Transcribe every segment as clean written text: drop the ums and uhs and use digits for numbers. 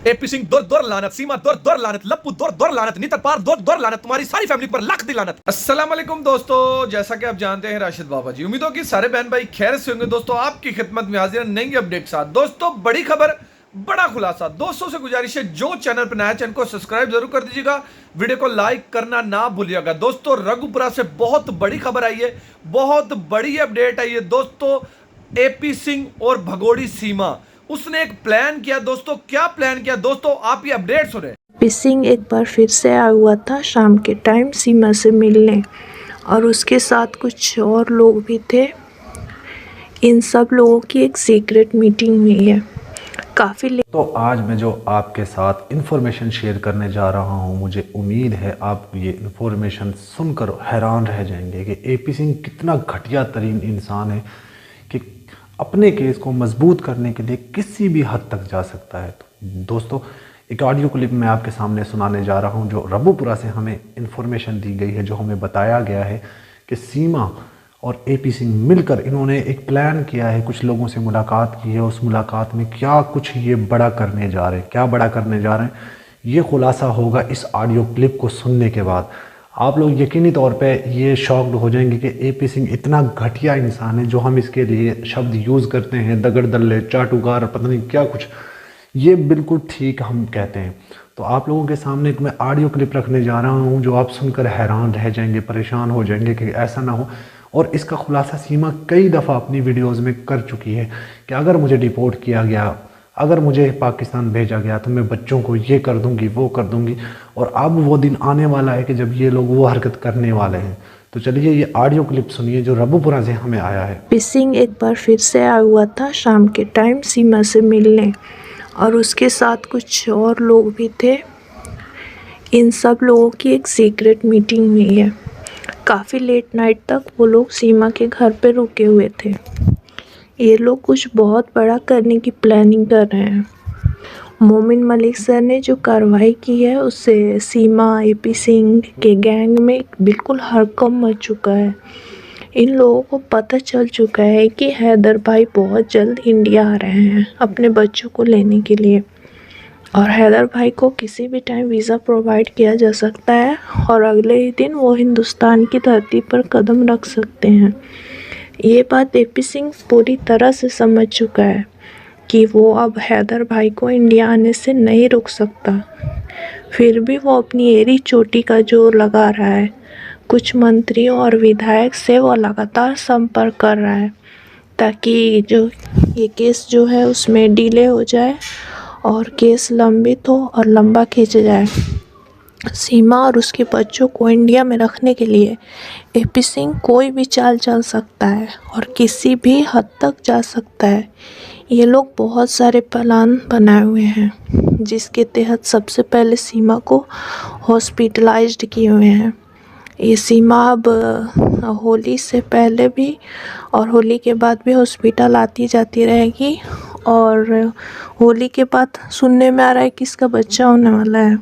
AP Singh दुर दुर लानत, सीमा दुर दुर लानत, लप्पू दुर दुर लानत, नितर पार दुर दुर लानत, तुम्हारी सारी फैमिली पर लाख दी लानत। अस्सलाम वालेकुम दोस्तों, जैसा कि आप जानते हैं राशिद बाबा जी, उम्मीद हो कि सारे बहन भाई खैर से होंगे। दोस्तों आपकी खिदमत में हाजिर नई अपडेट साथ। दोस्तों बड़ी खबर, बड़ा खुलासा। दोस्तों से गुजारिश है जो चैनल पर नया, चैनल को सब्सक्राइब जरूर कर दीजिएगा, वीडियो को लाइक करना ना भूलिएगा। दोस्तों रघुपुरा से बहुत बड़ी खबर आई है, बहुत बड़ी अपडेट आई है दोस्तों। एपी सिंह और भगोड़ी सीमा, उसने एक प्लान किया। दोस्तों क्या प्लान किया, दोस्तों आप ये अपडेट सुने। एपी सिंह एक बार फिर से आया हुआ था शाम के टाइम सीमा से मिलने, और उसके साथ कुछ और लोग भी थे। इन सब लोगों की एक सीक्रेट मीटिंग हुई है काफ़ी। तो आज मैं जो आपके साथ इन्फॉर्मेशन शेयर करने जा रहा हूं, मुझे उम्मीद है आप ये इन्फॉर्मेशन सुनकर हैरान रह जाएंगे कि एपी सिंह कितना घटिया तरीन इंसान है कि अपने केस को मजबूत करने के लिए किसी भी हद तक जा सकता है। तो दोस्तों एक ऑडियो क्लिप मैं आपके सामने सुनाने जा रहा हूं जो रघुपुरा से हमें इन्फॉर्मेशन दी गई है, जो हमें बताया गया है कि सीमा और एपी सिंह मिलकर इन्होंने एक प्लान किया है, कुछ लोगों से मुलाकात की है। उस मुलाकात में क्या कुछ ये बड़ा करने जा रहे हैं, क्या बड़ा करने जा रहे हैं, ये खुलासा होगा इस ऑडियो क्लिप को सुनने के बाद। आप लोग यकीनी तौर पे ये शॉक्ड हो जाएंगे कि एपी सिंह इतना घटिया इंसान है, जो हम इसके लिए शब्द यूज़ करते हैं दगड़ दल्ले, चाटुकार, पता नहीं क्या कुछ, ये बिल्कुल ठीक हम कहते हैं। तो आप लोगों के सामने एक मैं ऑडियो क्लिप रखने जा रहा हूँ जो आप सुनकर हैरान रह जाएंगे, परेशान हो जाएंगे कि ऐसा ना हो। और इसका खुलासा सीमा कई दफ़ा अपनी वीडियोस में कर चुकी है कि अगर मुझे डिपोर्ट किया गया, अगर मुझे पाकिस्तान भेजा गया तो मैं बच्चों को ये कर दूंगी, वो कर दूंगी। और अब वो दिन आने वाला है कि जब ये लोग वो हरकत करने वाले हैं। तो चलिए ये ऑडियो क्लिप सुनिए जो रघुपुरा से हमें आया है। एपी सिंह एक बार फिर से आया हुआ था शाम के टाइम सीमा से मिलने, और उसके साथ कुछ और लोग भी थे। इन सब लोगों की एक सीक्रेट मीटिंग हुई है काफ़ी लेट नाइट तक। वो लोग सीमा के घर पे रुके हुए थे। ये लोग कुछ बहुत बड़ा करने की प्लानिंग कर रहे हैं। मोमिन मलिक सर ने जो कार्रवाई की है उससे सीमा एपी सिंह के गैंग में बिल्कुल हड़कंप मच चुका है। इन लोगों को पता चल चुका है कि हैदर भाई बहुत जल्द इंडिया आ रहे हैं अपने बच्चों को लेने के लिए, और हैदर भाई को किसी भी टाइम वीज़ा प्रोवाइड किया जा सकता है और अगले ही दिन वो हिंदुस्तान की धरती पर कदम रख सकते हैं। ये बात एपी सिंह पूरी तरह से समझ चुका है कि वो अब हैदर भाई को इंडिया आने से नहीं रोक सकता। फिर भी वो अपनी एड़ी चोटी का जोर लगा रहा है। कुछ मंत्रियों और विधायक से वो लगातार संपर्क कर रहा है ताकि जो ये केस जो है उसमें डिले हो जाए और केस लंबित हो और लंबा खींचा जाए। सीमा और उसके बच्चों को इंडिया में रखने के लिए एपी सिंह कोई भी चाल चल सकता है और किसी भी हद तक जा सकता है। ये लोग बहुत सारे प्लान बनाए हुए हैं जिसके तहत सबसे पहले सीमा को हॉस्पिटलाइज्ड किए हुए हैं। ये सीमा अब होली से पहले भी और होली के बाद भी हॉस्पिटल आती जाती रहेगी, और होली के बाद सुनने में आ रहा है कि इसका बच्चा होने वाला है।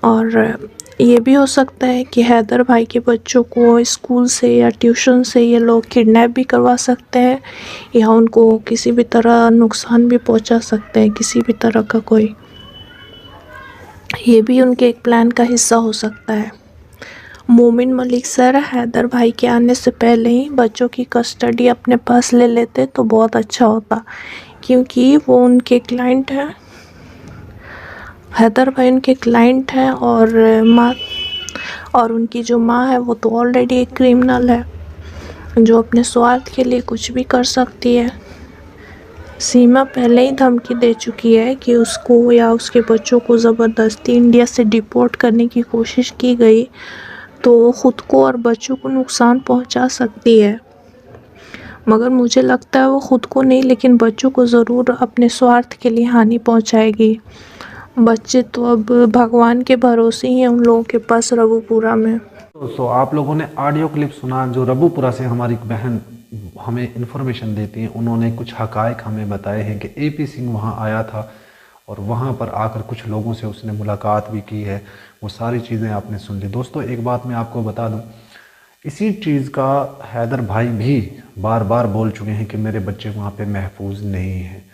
और ये भी हो सकता है कि हैदर भाई के बच्चों को स्कूल से या ट्यूशन से ये लोग किडनैप भी करवा सकते हैं या उनको किसी भी तरह नुकसान भी पहुंचा सकते हैं, किसी भी तरह का कोई। ये भी उनके एक प्लान का हिस्सा हो सकता है। मोमिन मलिक सर हैदर भाई के आने से पहले ही बच्चों की कस्टडी अपने पास ले लेते तो बहुत अच्छा होता, क्योंकि वो उनके क्लाइंट हैं। हैदर भाई उनके क्लाइंट हैं और उनकी जो माँ है वो तो ऑलरेडी एक क्रिमिनल है जो अपने स्वार्थ के लिए कुछ भी कर सकती है। सीमा पहले ही धमकी दे चुकी है कि उसको या उसके बच्चों को ज़बरदस्ती इंडिया से डिपोर्ट करने की कोशिश की गई तो वो ख़ुद को और बच्चों को नुकसान पहुंचा सकती है। मगर मुझे लगता है वो ख़ुद को नहीं लेकिन बच्चों को ज़रूर अपने स्वार्थ के लिए हानि पहुंचाएगी। बच्चे तो अब भगवान के भरोसे ही हैं उन लोगों के पास रघुपुरा में। तो आप लोगों ने ऑडियो क्लिप सुना जो रघुपुरा से हमारी बहन हमें इन्फॉर्मेशन देती हैं। उन्होंने कुछ हकायक हमें बताए हैं कि एपी सिंह वहाँ आया था और वहाँ पर आकर कुछ लोगों से उसने मुलाकात भी की है। वो सारी चीज़ें आपने सुन ली। दोस्तों एक बात मैं आपको बता दूं, इसी चीज़ का हैदर भाई भी बार बार बोल चुके हैं कि मेरे बच्चे वहाँ पे महफूज नहीं हैं।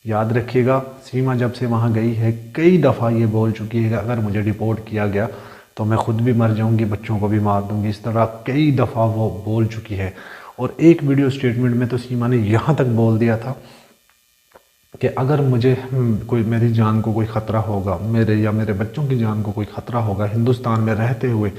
याद रखिएगा, सीमा जब से वहाँ गई है कई दफ़ा ये बोल चुकी है कि अगर मुझे डिपोर्ट किया गया तो मैं ख़ुद भी मर जाऊँगी, बच्चों को भी मार दूँगी। इस तरह कई दफ़ा वो बोल चुकी है। और एक वीडियो स्टेटमेंट में तो सीमा ने यहाँ तक बोल दिया था कि अगर मुझे कोई मेरी जान को कोई ख़तरा होगा, मेरे या मेरे बच्चों की जान को कोई ख़तरा होगा हिंदुस्तान में रहते हुए,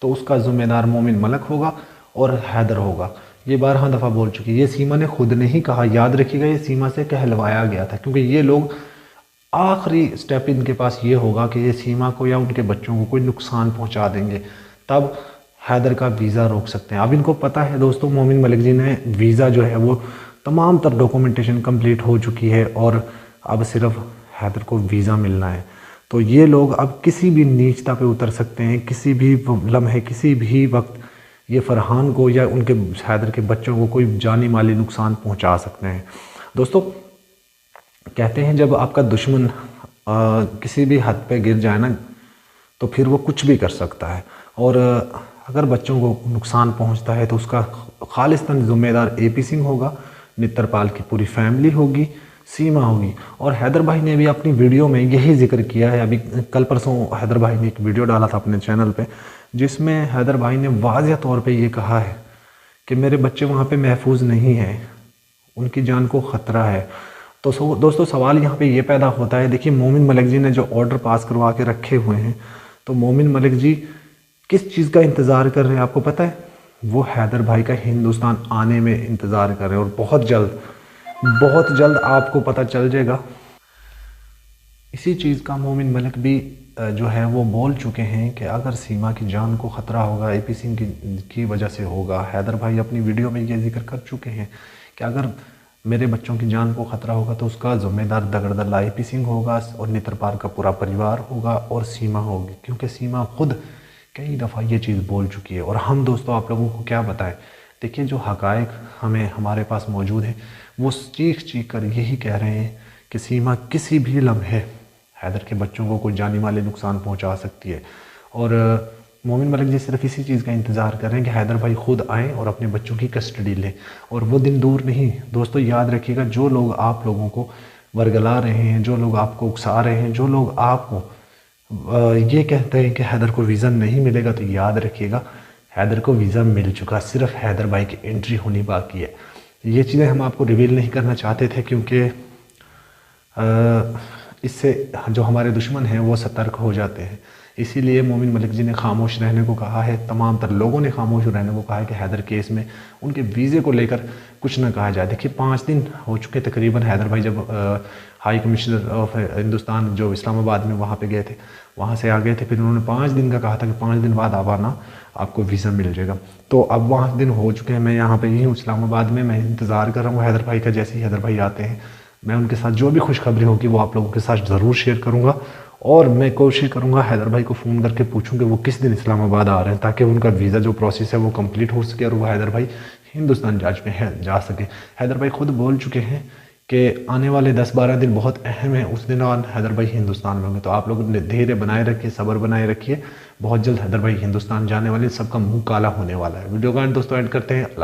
तो उसका ज़िम्मेदार मोमिन मलिक होगा और हैदर होगा। ये 12 दफ़ा बोल चुकी है। ये सीमा ने खुद ने ही कहा, याद रखिएगा, ये सीमा से कहलवाया गया था, क्योंकि ये लोग आखिरी स्टेप इनके पास ये होगा कि ये सीमा को या उनके बच्चों को कोई नुकसान पहुंचा देंगे, तब हैदर का वीज़ा रोक सकते हैं। अब इनको पता है दोस्तों, मोमिन मलिक जी ने वीज़ा जो है वो तमाम तर डॉक्यूमेंटेशन कंप्लीट हो चुकी है और अब सिर्फ हैदर को वीज़ा मिलना है। तो ये लोग अब किसी भी नीचता पे उतर सकते हैं, किसी भी लम्हे, किसी भी वक्त ये फरहान को या उनके हैदर के बच्चों को कोई जानी माली नुकसान पहुंचा सकते हैं। दोस्तों कहते हैं जब आपका दुश्मन किसी भी हद पे गिर जाए ना, तो फिर वो कुछ भी कर सकता है। और अगर बच्चों को नुकसान पहुंचता है तो उसका खालिस्तान ज़िम्मेदार AP सिंह होगा, नित्रपाल की पूरी फैमिली होगी, सीमा होगी। और हैदर भाई ने भी अपनी वीडियो में यही जिक्र किया है। अभी कल परसों हैदर भाई ने एक वीडियो डाला था अपने चैनल पे, जिसमें हैदर भाई ने वाज़ेह तौर पे ये कहा है कि मेरे बच्चे वहाँ पे महफूज नहीं हैं, उनकी जान को ख़तरा है। तो दोस्तों सवाल यहाँ पे ये पैदा होता है, देखिए मोमिन मलिक जी ने जो ऑर्डर पास करवा के रखे हुए हैं, तो मोमिन मलिक जी किस चीज़ का इंतज़ार कर रहे हैं आपको पता है? वो हैदर भाई का हिंदुस्तान आने में इंतज़ार कर रहे हैं। और बहुत जल्द आपको पता चल जाएगा। इसी चीज़ का मोमिन मलिक भी जो है वो बोल चुके हैं कि अगर सीमा की जान को ख़तरा होगा AP सिंह की वजह से होगा। हैदर भाई अपनी वीडियो में ये जिक्र कर चुके हैं कि अगर मेरे बच्चों की जान को ख़तरा होगा तो उसका ज़िम्मेदार दगड़दल्ला AP सिंह होगा और नित्रपाल का पूरा परिवार होगा और सीमा होगी, क्योंकि सीमा खुद कई दफ़ा ये चीज़ बोल चुकी है। और हम दोस्तों आप लोगों को क्या बताएं, देखिए जो हक़ाइक़ हमारे पास मौजूद हैं वो चीख कर यही कह रहे हैं कि सीमा किसी भी लम्हे हैदर के बच्चों को कोई जानी माली नुकसान पहुंचा सकती है। और मोमिन मलिक जी सिर्फ इसी चीज़ का इंतज़ार कर रहे हैं कि हैदर भाई खुद आएँ और अपने बच्चों की कस्टडी लें। और वो दिन दूर नहीं दोस्तों, याद रखिएगा, जो लोग आप लोगों को वर्गला रहे हैं, जो लोग आपको उकसा रहे हैं, जो लोग आपको ये कहते हैं कि हैदर को वीज़ा नहीं मिलेगा, तो याद रखिएगा हैदर को वीज़ा मिल चुका, सिर्फ हैदर भाई की एंट्री होनी बाकी है। ये चीज़ें हम आपको रिवील नहीं करना चाहते थे, क्योंकि इससे जो हमारे दुश्मन हैं वो सतर्क हो जाते हैं। इसीलिए मोमिन मलिक जी ने खामोश रहने को कहा है, तमाम तर लोगों ने खामोश रहने को कहा है कि हैदर केस में उनके वीज़े को लेकर कुछ ना कहा जाए। देखिए 5 दिन हो चुके तकरीबन, हैदर भाई जब हाई कमिश्नर ऑफ हिंदुस्तान जो इस्लामाबाद में वहाँ पे गए थे, वहाँ से आ गए थे, फिर उन्होंने 5 दिन का कहा था कि 5 दिन बाद आप आना, आपको वीज़ा मिल जाएगा। तो अब 5 दिन हो चुके हैं, मैं यहाँ पे ही हूँ इस्लामाबाद में, मैं इंतज़ार कर रहा हूँ हैदर भाई का। जैसे ही हैदर भाई आते हैं मैं उनके साथ जो भी खुशखबरी होगी वो आप लोगों के साथ ज़रूर शेयर करूँगा। और मैं कोशिश करूँगा हैदर भाई को फ़ोन करके पूछूँ कि वो किस दिन इस्लामाबाद आ रहे हैं, ताकि उनका वीज़ा जो प्रोसेस है वो कंप्लीट हो सके और वो हैदर भाई हिंदुस्तान जा सके। हैदर भाई खुद बोल चुके हैं कि आने वाले 10-12 दिन बहुत अहम है, उस दिन हैदर भाई हिंदुस्तान में होंगे। तो आप लोग धैर्य बनाए रखिए, सब्र बनाए रखिए, बहुत जल्द हैदर भाई हिंदुस्तान जाने वाले, सबका मुँह काला होने वाला है। वीडियो का दोस्तों एंड करते हैं।